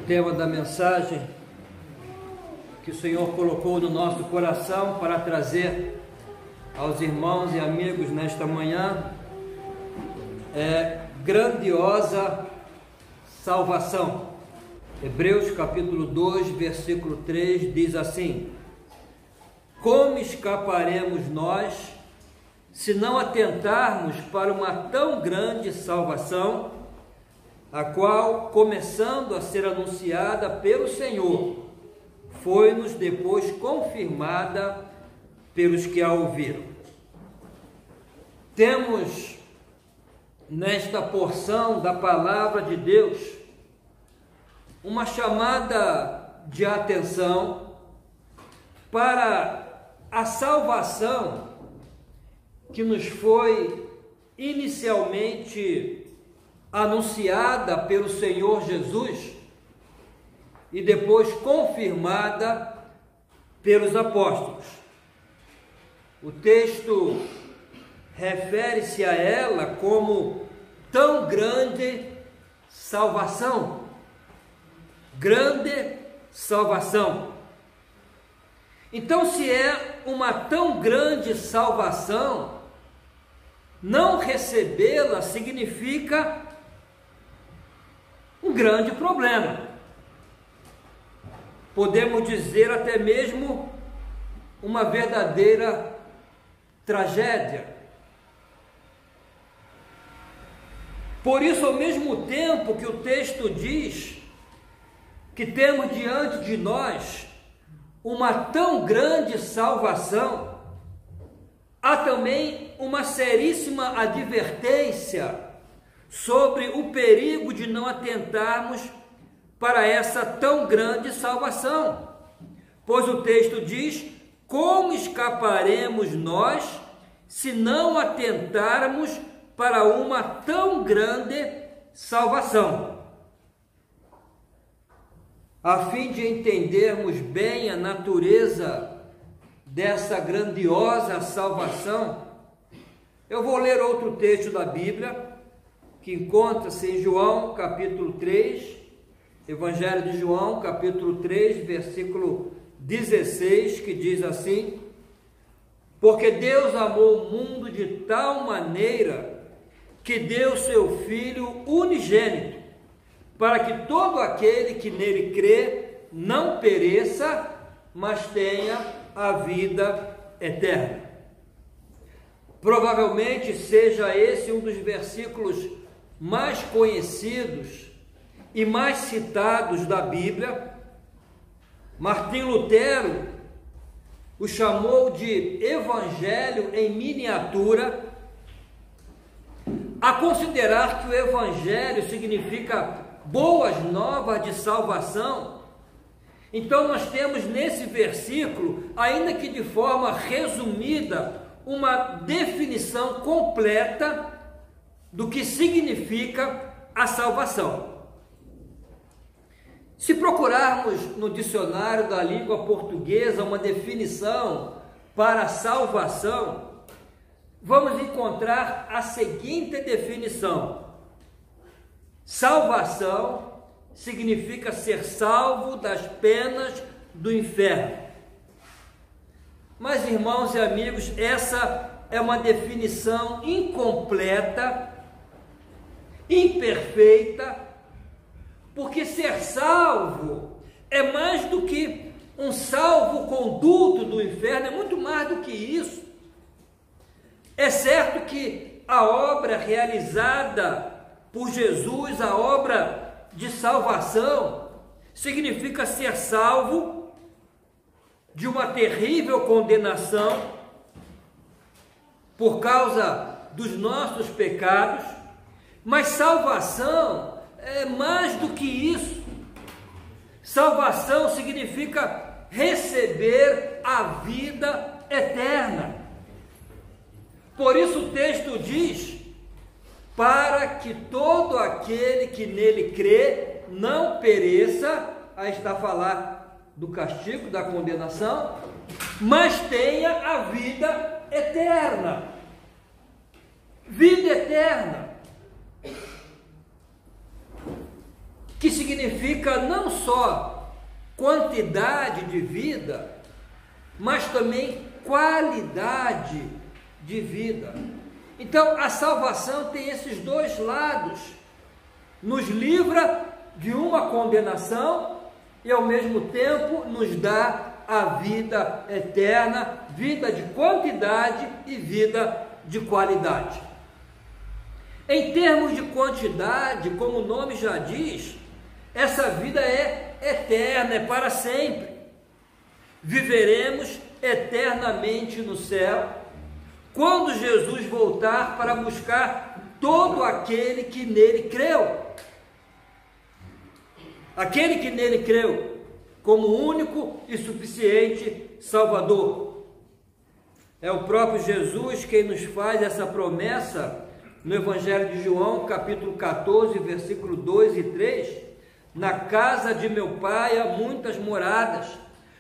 tema da mensagem que o Senhor colocou no nosso coração para trazer aos irmãos e amigos nesta manhã é grandiosa salvação. Hebreus capítulo 2, versículo 3 diz assim: como escaparemos nós se não atentarmos para uma tão grande salvação, a qual, começando a ser anunciada pelo Senhor, foi-nos depois confirmada pelos que a ouviram. Temos nesta porção da palavra de Deus uma chamada de atenção para a salvação que nos foi inicialmente anunciada pelo Senhor Jesus e depois confirmada pelos apóstolos. O texto refere-se a ela como tão grande salvação. Grande salvação. Então, se é uma tão grande salvação, não recebê-la significa um grande problema. Podemos dizer até mesmo uma verdadeira tragédia. Por isso, ao mesmo tempo que o texto diz que temos diante de nós uma tão grande salvação, há também uma seríssima advertência sobre o perigo de não atentarmos para essa tão grande salvação. Pois o texto diz: como escaparemos nós se não atentarmos para uma tão grande salvação? A fim de entendermos bem a natureza dessa grandiosa salvação, eu vou ler outro texto da Bíblia, que encontra-se em João, capítulo 3, Evangelho de João, capítulo 3, versículo 16, que diz assim: porque Deus amou o mundo de tal maneira que deu seu Filho unigênito, para que todo aquele que nele crê não pereça, mas tenha a vida eterna. Provavelmente seja esse um dos versículos mais conhecidos e mais citados da Bíblia. Martim Lutero o chamou de Evangelho em miniatura, a considerar que o Evangelho significa boas novas de salvação. Então nós temos nesse versículo, ainda que de forma resumida, uma definição completa do que significa a salvação. Se procurarmos no dicionário da língua portuguesa uma definição para a salvação, vamos encontrar a seguinte definição: salvação significa ser salvo das penas do inferno. Mas, irmãos e amigos, essa é uma definição incompleta, imperfeita, porque ser salvo é mais do que um salvo-conduto do inferno, é muito mais do que isso. É certo que a obra realizada por Jesus, a obra de salvação, significa ser salvo de uma terrível condenação por causa dos nossos pecados, mas salvação é mais do que isso. Salvação significa receber a vida eterna. Por isso o texto diz: para que todo aquele que nele crê não pereça, aí está a falar do castigo, da condenação, mas tenha a vida eterna. Vida eterna. que significa não só quantidade de vida, mas também qualidade de vida. Então, a salvação tem esses dois lados, nos livra de uma condenação e ao mesmo tempo nos dá a vida eterna, vida de quantidade e vida de qualidade. Em termos de quantidade, como o nome já diz, essa vida é eterna, é para sempre. Viveremos eternamente no céu, quando Jesus voltar para buscar todo aquele que nele creu. Aquele que nele creu, como único e suficiente Salvador. É o próprio Jesus quem nos faz essa promessa no Evangelho de João, capítulo 14, versículo 2 e 3. Na casa de meu Pai há muitas moradas.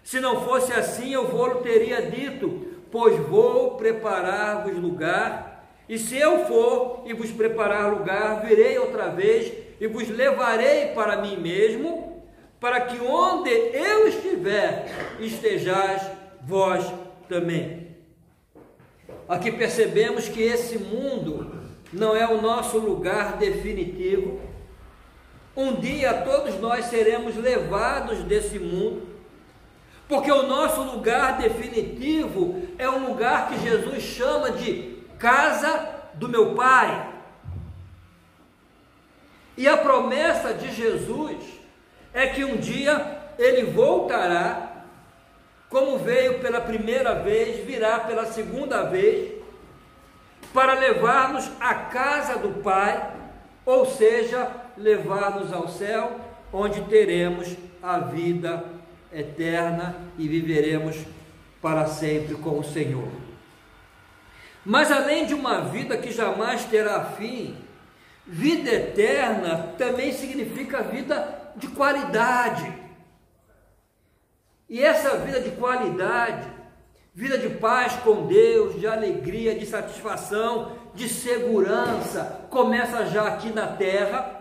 Se não fosse assim, eu vou-lhe teria dito, pois vou preparar-vos lugar. E se eu for e vos preparar lugar, virei outra vez e vos levarei para mim mesmo, para que onde eu estiver, estejais vós também. Aqui percebemos que esse mundo não é o nosso lugar definitivo. Um dia todos nós seremos levados desse mundo, porque o nosso lugar definitivo é um lugar que Jesus chama de casa do meu Pai. E a promessa de Jesus é que um dia Ele voltará, como veio pela primeira vez, virá pela segunda vez, para levar-nos à casa do Pai, ou seja, levar-nos ao céu, onde teremos a vida eterna e viveremos para sempre com o Senhor. Mas além de uma vida que jamais terá fim, vida eterna também significa vida de qualidade. E essa vida de qualidade, vida de paz com Deus, de alegria, de satisfação, de segurança, começa já aqui na terra,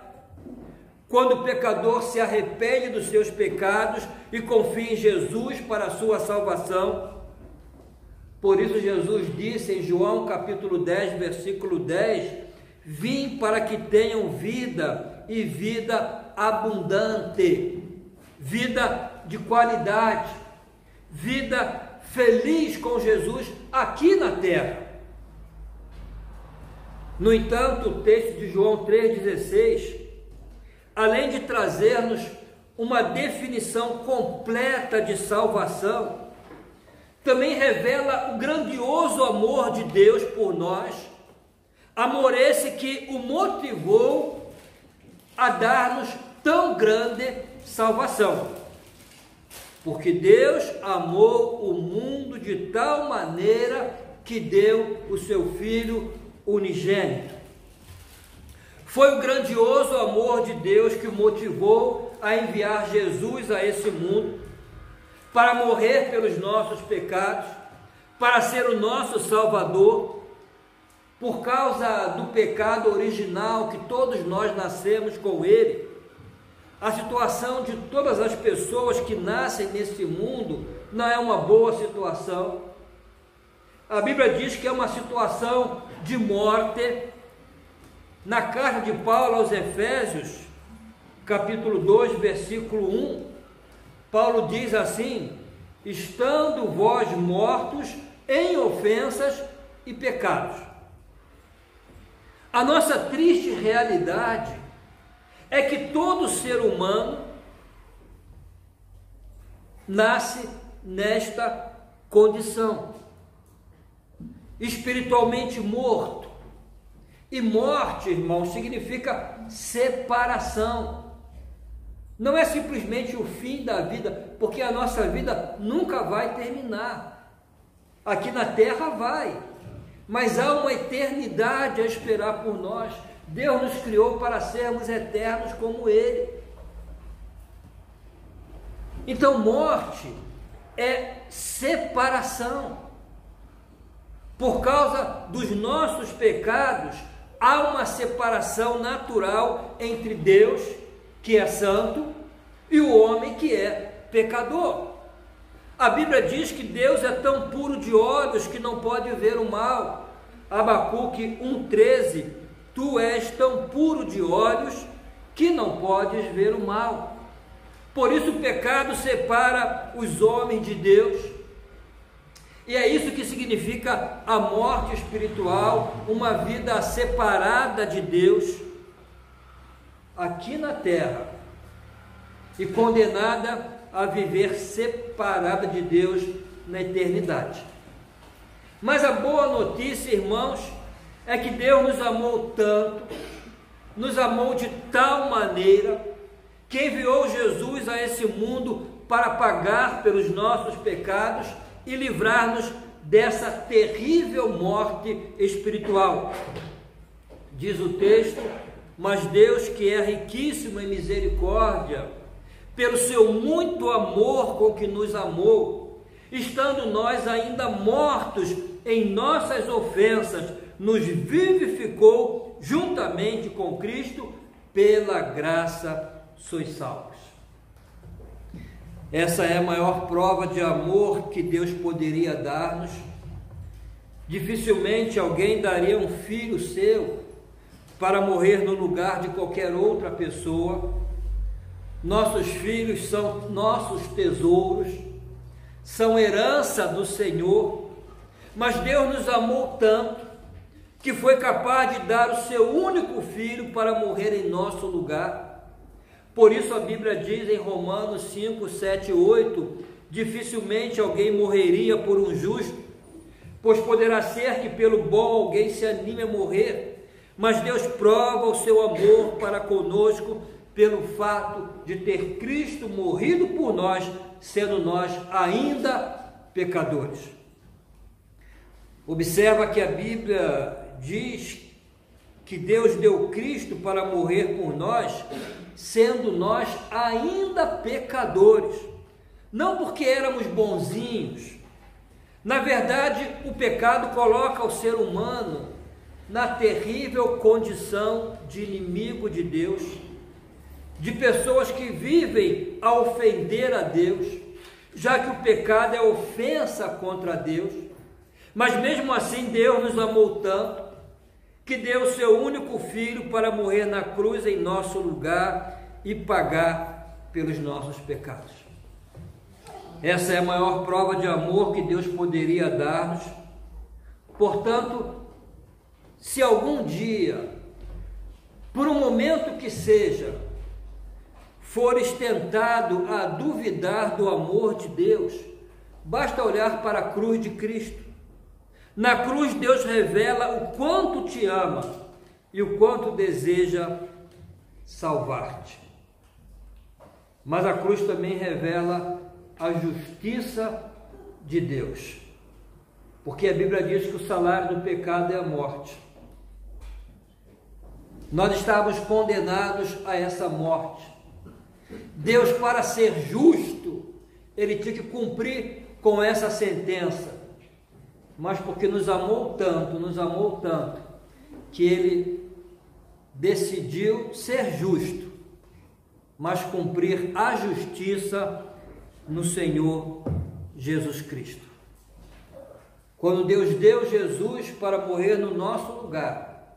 quando o pecador se arrepende dos seus pecados e confia em Jesus para a sua salvação. Por isso Jesus disse em João capítulo 10, versículo 10, vim para que tenham vida e vida abundante, vida de qualidade, vida feliz com Jesus aqui na terra. No entanto, o texto de João 3,16, além de trazer-nos uma definição completa de salvação, também revela o grandioso amor de Deus por nós, amor esse que o motivou a dar-nos tão grande salvação. Porque Deus amou o mundo de tal maneira que deu o seu Filho unigênito. Foi o grandioso amor de Deus que o motivou a enviar Jesus a esse mundo, para morrer pelos nossos pecados, para ser o nosso Salvador. Por causa do pecado original que todos nós nascemos com ele, a situação de todas as pessoas que nascem nesse mundo não é uma boa situação. A Bíblia diz que é uma situação de morte. Na carta de Paulo aos Efésios, capítulo 2, versículo 1, Paulo diz assim: estando vós mortos em ofensas e pecados. A nossa triste realidade é que todo ser humano nasce nesta condição, espiritualmente morto. E morte, irmãos, significa separação. Não é simplesmente o fim da vida, porque a nossa vida nunca vai terminar. Aqui na terra vai, mas há uma eternidade a esperar por nós. Deus nos criou para sermos eternos como Ele. Então, morte é separação. Por causa dos nossos pecados, há uma separação natural entre Deus, que é santo, e o homem que é pecador. A Bíblia diz que Deus é tão puro de olhos que não pode ver o mal. Abacuque 1,13: tu és tão puro de olhos que não podes ver o mal. Por isso o pecado separa os homens de Deus. E é isso que significa a morte espiritual, uma vida separada de Deus aqui na terra e condenada a viver separada de Deus na eternidade. Mas a boa notícia, irmãos, é que Deus nos amou tanto, nos amou de tal maneira, que enviou Jesus a esse mundo para pagar pelos nossos pecados e livrar-nos dessa terrível morte espiritual. Diz o texto: mas Deus, que é riquíssimo em misericórdia, pelo seu muito amor com que nos amou, estando nós ainda mortos em nossas ofensas, nos vivificou juntamente com Cristo, pela graça sois salvos. Essa é a maior prova de amor que Deus poderia dar-nos. Dificilmente alguém daria um filho seu para morrer no lugar de qualquer outra pessoa. Nossos filhos são nossos tesouros, são herança do Senhor, mas Deus nos amou tanto que foi capaz de dar o seu único filho para morrer em nosso lugar. Por isso a Bíblia diz em Romanos 5, 7 e 8, dificilmente alguém morreria por um justo, pois poderá ser que pelo bom alguém se anime a morrer, mas Deus prova o seu amor para conosco pelo fato de ter Cristo morrido por nós, sendo nós ainda pecadores. Observa que a Bíblia diz que Deus deu Cristo para morrer por nós, sendo nós ainda pecadores, não porque éramos bonzinhos. Na verdade, o pecado coloca o ser humano na terrível condição de inimigo de Deus, de pessoas que vivem a ofender a Deus, já que o pecado é ofensa contra Deus. Mas mesmo assim Deus nos amou tanto que deu o seu único filho para morrer na cruz em nosso lugar e pagar pelos nossos pecados. Essa é a maior prova de amor que Deus poderia dar-nos. Portanto, se algum dia, por um momento que seja, fores tentado a duvidar do amor de Deus, basta olhar para a cruz de Cristo. Na cruz Deus revela o quanto te ama e o quanto deseja salvar-te. Mas a cruz também revela a justiça de Deus, porque a Bíblia diz que o salário do pecado é a morte. Nós estávamos condenados a essa morte. Deus, para ser justo, Ele tinha que cumprir com essa sentença, mas porque nos amou tanto, que Ele decidiu ser justo, mas cumprir a justiça no Senhor Jesus Cristo. Quando Deus deu Jesus para morrer no nosso lugar,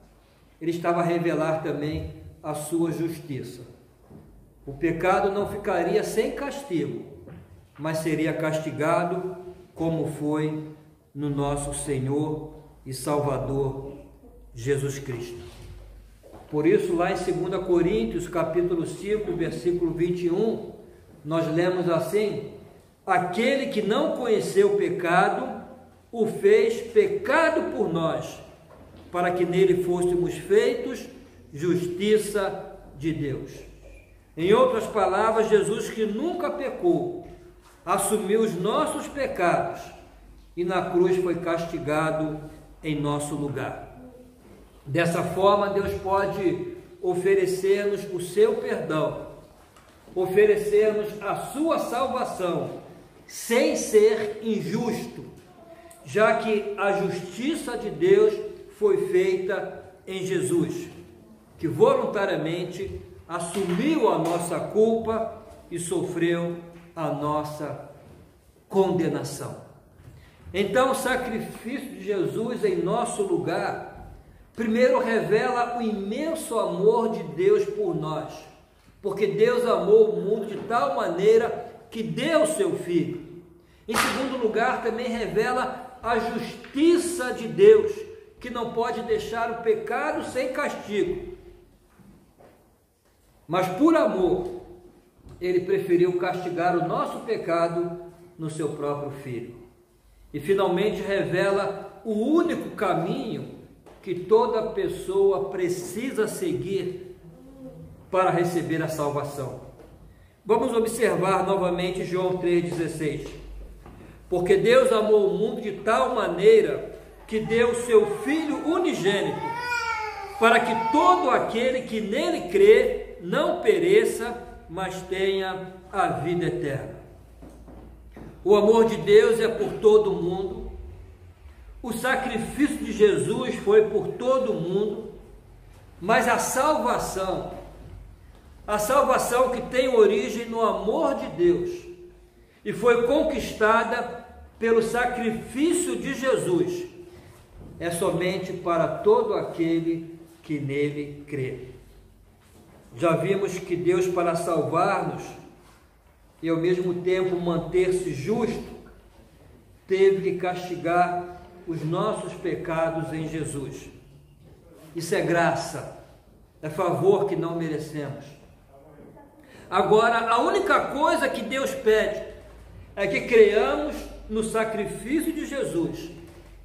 Ele estava a revelar também a sua justiça. O pecado não ficaria sem castigo, mas seria castigado como foi no nosso Senhor e Salvador Jesus Cristo. Por isso, lá em 2 Coríntios, capítulo 5, versículo 21, nós lemos assim: aquele que não conheceu o pecado, o fez pecado por nós, para que nele fôssemos feitos justiça de Deus. Em outras palavras, Jesus, que nunca pecou, assumiu os nossos pecados e na cruz foi castigado em nosso lugar. Dessa forma, Deus pode oferecer-nos o seu perdão, oferecer-nos a sua salvação, sem ser injusto, já que a justiça de Deus foi feita em Jesus, que voluntariamente assumiu a nossa culpa e sofreu a nossa condenação. Então, o sacrifício de Jesus em nosso lugar, primeiro revela o imenso amor de Deus por nós, porque Deus amou o mundo de tal maneira que deu seu Filho. Em segundo lugar, também revela a justiça de Deus, que não pode deixar o pecado sem castigo. Mas por amor, Ele preferiu castigar o nosso pecado no seu próprio Filho. E finalmente revela o único caminho que toda pessoa precisa seguir para receber a salvação. Vamos observar novamente João 3,16. Porque Deus amou o mundo de tal maneira que deu o seu Filho unigênito, para que todo aquele que nele crê não pereça, mas tenha a vida eterna. O amor de Deus é por todo o mundo. O sacrifício de Jesus foi por todo o mundo, mas a salvação que tem origem no amor de Deus e foi conquistada pelo sacrifício de Jesus, é somente para todo aquele que nele crê. Já vimos que Deus, para salvar-nos e ao mesmo tempo manter-se justo, teve que castigar os nossos pecados em Jesus. Isso é graça, é favor que não merecemos. Agora, a única coisa que Deus pede é que creiamos no sacrifício de Jesus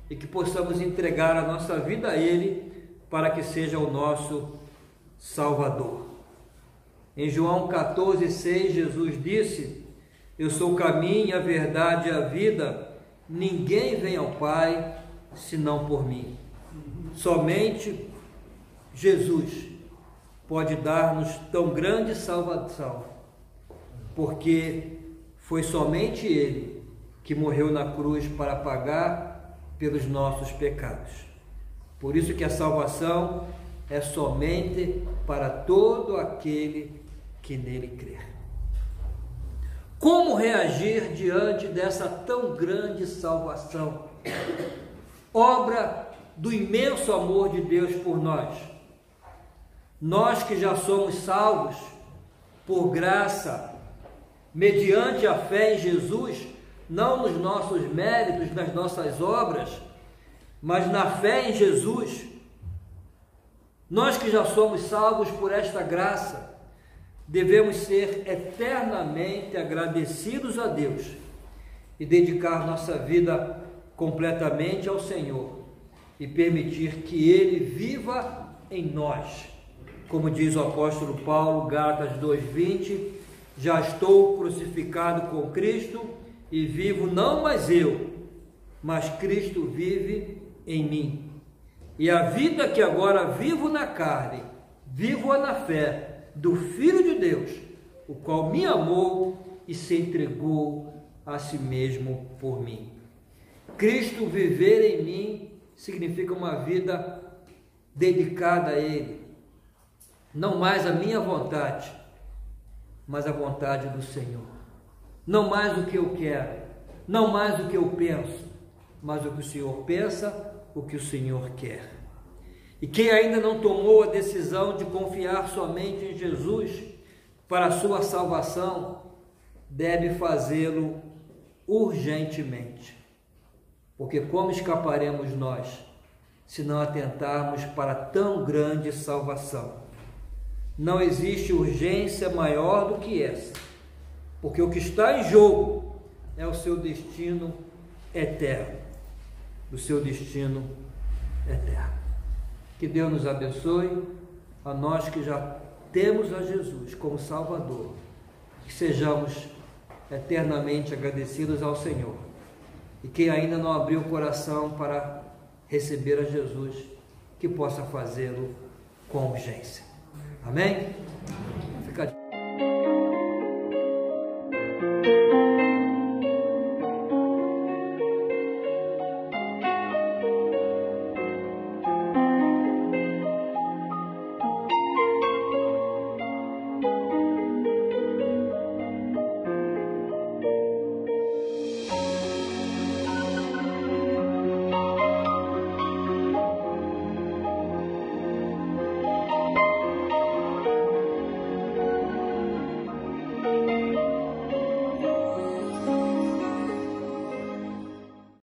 e que possamos entregar a nossa vida a Ele para que seja o nosso Salvador. Em João 14,6, Jesus disse: eu sou o caminho, a verdade e a vida, ninguém vem ao Pai senão por mim. Somente Jesus pode dar-nos tão grande salvação, porque foi somente Ele que morreu na cruz para pagar pelos nossos pecados. Por isso que a salvação é somente para todo aquele que nele crer. Como reagir diante dessa tão grande salvação? Obra do imenso amor de Deus por nós. Nós que já somos salvos por graça, mediante a fé em Jesus, não nos nossos méritos, nas nossas obras, mas na fé em Jesus. Nós que já somos salvos por esta graça, devemos ser eternamente agradecidos a Deus e dedicar nossa vida completamente ao Senhor e permitir que Ele viva em nós. Como diz o apóstolo Paulo, Gálatas 2,20, já estou crucificado com Cristo e vivo não mais eu, mas Cristo vive em mim. E a vida que agora vivo na carne, vivo-a na fé do Filho de Deus, o qual me amou e se entregou a si mesmo por mim. Cristo viver em mim significa uma vida dedicada a Ele, não mais a minha vontade, mas a vontade do Senhor. Não mais o que eu quero, não mais o que eu penso, mas o que o Senhor pensa, o que o Senhor quer. E quem ainda não tomou a decisão de confiar somente em Jesus para a sua salvação, deve fazê-lo urgentemente. Porque como escaparemos nós, se não atentarmos para tão grande salvação? Não existe urgência maior do que essa, porque o que está em jogo é o seu destino eterno, o seu destino eterno. Que Deus nos abençoe, a nós que já temos a Jesus como Salvador, que sejamos eternamente agradecidos ao Senhor. E quem ainda não abriu o coração para receber a Jesus, que possa fazê-lo com urgência. Amém?